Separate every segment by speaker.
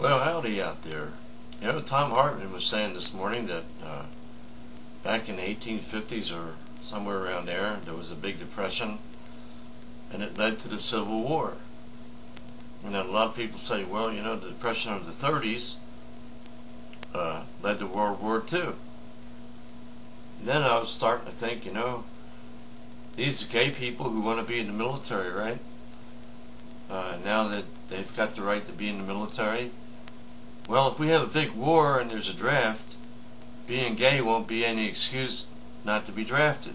Speaker 1: Well, howdy out there. You know, Tom Hartman was saying this morning that back in the 1850s or somewhere around there was a big depression, and it led to the Civil War. And a lot of people say, well, you know, the depression of the 30s led to World War II. Then I was starting to think, you know, these are gay people who want to be in the military, right? Now that they've got the right to be in the military, well, if we have a big war and there's a draft, being gay won't be any excuse not to be drafted.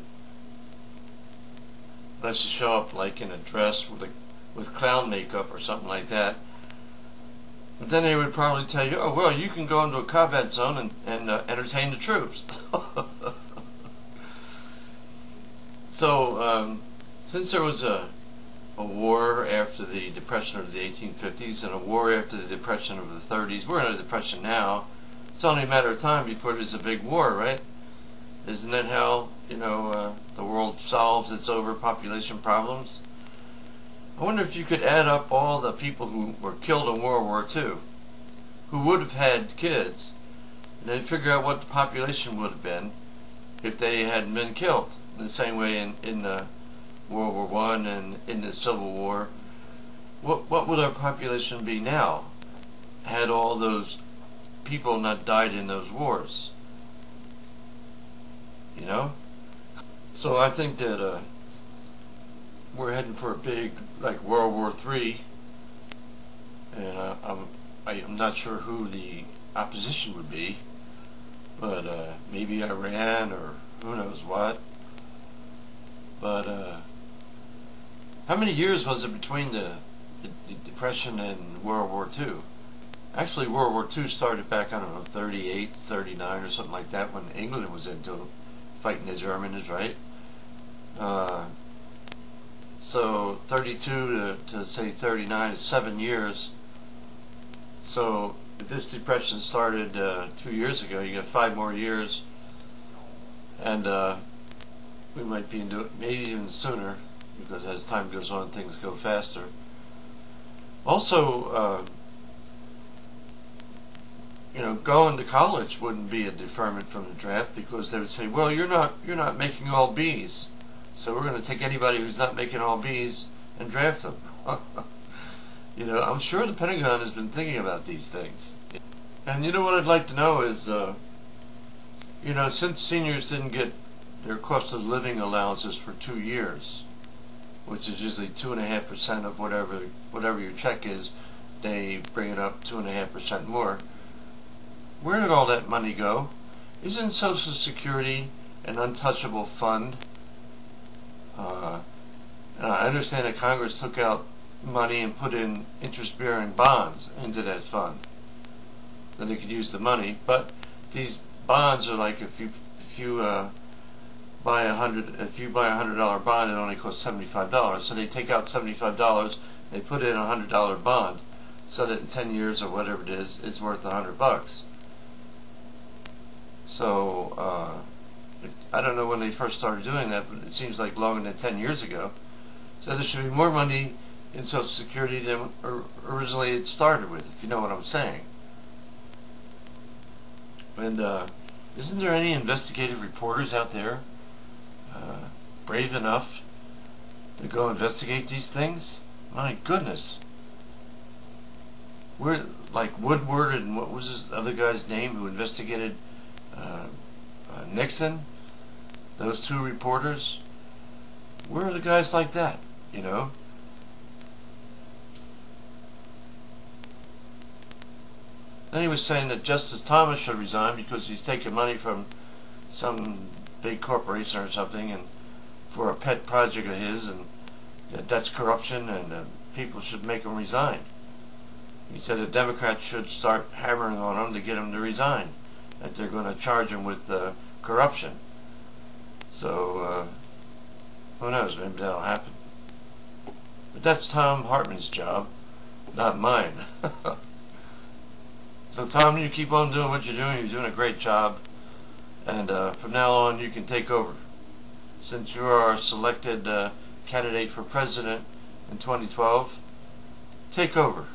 Speaker 1: Unless you show up like in a dress with clown makeup or something like that. But then they would probably tell you, oh, well, you can go into a combat zone and entertain the troops. So, since there was a war after the depression of the 1850s and a war after the depression of the 30s, we're in a depression now. It's only a matter of time before there's a big war, right? Isn't that how, you know, the world solves its overpopulation problems? I wonder if you could add up all the people who were killed in World War II, who would have had kids, and then figure out what the population would have been if they hadn't been killed. In the same way in World War I and in the Civil War, what would our population be now had all those people not died in those wars? You know? So I think that we're heading for a big, like, World War III, and I'm not sure who the opposition would be, but maybe Iran or who knows what. But how many years was it between the Depression and World War II? Actually, World War II started back, I don't know, 38, 39 or something like that, when England was into fighting the Germans, right? So 32 to say 39 is 7 years. So if this depression started 2 years ago, you got 5 more years, and we might be into it maybe even sooner, because as time goes on, things go faster. Also, you know, going to college wouldn't be a deferment from the draft, because they would say, well, you're not making all B's, so we're going to take anybody who's not making all B's and draft them. You know, I'm sure the Pentagon has been thinking about these things. And you know what I'd like to know is, you know, since seniors didn't get their cost of living allowances for 2 years, which is usually 2.5% of whatever your check is, they bring it up 2.5% more. Where did all that money go? Isn't Social Security an untouchable fund? I understand that Congress took out money and put in interest-bearing bonds into that fund, then they could use the money. But these bonds are like, if you buy a $100 bond, it only costs $75. So they take out $75, they put in a $100 bond, so that in 10 years or whatever it is, it's worth $100. So I don't know when they first started doing that, but it seems like longer than 10 years ago. So there should be more money in Social Security than originally it started with, if you know what I'm saying. And isn't there any investigative reporters out there brave enough to go investigate these things? My goodness. We're like Woodward and what was this other guy's name who investigated Nixon? Those two reporters? Where are the guys like that, you know? Then he was saying that Justice Thomas should resign because he's taking money from some big corporation or something, and for a pet project of his, and that's corruption, and people should make him resign. He said the Democrats should start hammering on him to get him to resign, that they're going to charge him with corruption. So who knows, maybe that'll happen. But that's Tom Hartman's job, not mine. So Tom, you keep on doing what you're doing. You're doing a great job, and from now on you can take over. Since you are our selected candidate for president in 2012, take over.